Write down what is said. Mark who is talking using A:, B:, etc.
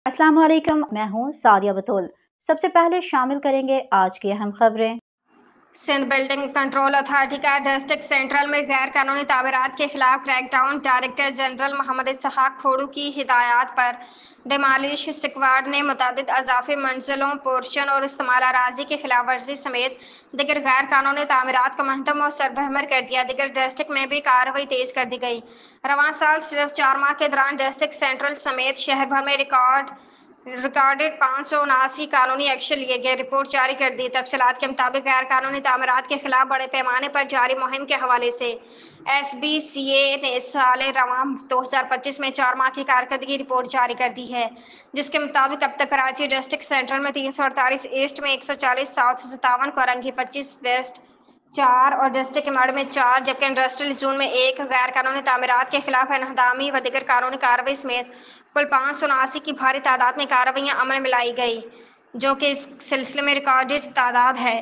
A: अस्सलाम वालेकुम, मैं हूँ सादिया बतूल। सबसे पहले शामिल करेंगे आज की अहम खबरें।
B: सिंध बिल्डिंग कंट्रोल अथॉरिटी का डिस्ट्रिक्ट सेंट्रल में गैर कानूनी तामीरात के खिलाफ क्रैकडाउन। डायरेक्टर जनरल मोहम्मद इसहाक खोड़ू की हिदायत पर डिमालिश स्क्वाड ने मुतअद्दिद अजाफी मंजिलों, पोर्शन और इस्तेमाल अराजी की खिलाफ वर्जी समेत दीगर गैर कानूनी तामीरात को मुहतम और सरबहमर कर दिया। दीगर डिस्ट्रिक्ट में भी कार्रवाई तेज कर दी गई। रवां साल सिर्फ 4 माह के दौरान डिस्ट्रिक्ट सेंट्रल समेत शहर भर में रिकॉर्डेड 579 कानूनी एक्शन लिए गए। रिपोर्ट जारी कर दी। तफसीलात के मुताबिक गैर कानूनी तामीरात के खिलाफ बड़े पैमाने पर जारी मुहिम के हवाले से SBCA ने साल रवां 2025 में 4 माह की कारकर्दगी रिपोर्ट जारी कर दी है, जिसके मुताबिक अब तक कराची डिस्ट्रिक्ट सेंट्रल में 348, ईस्ट में 140, साउथ 57, कोरंगी 25, वेस्ट 4 और डिस्ट्रिक्ट मड में 4, जबकि इंडस्ट्रियल जोन में 1 गैर कानूनी तामीरात के खिलाफ इनहदामी व दीगर कानूनी कार्रवाई समेत कुल 579 की भारी तादाद में कार्रवाइयां अमल में लाई गई, जो कि इस सिलसिले में रिकॉर्डेड तादाद है।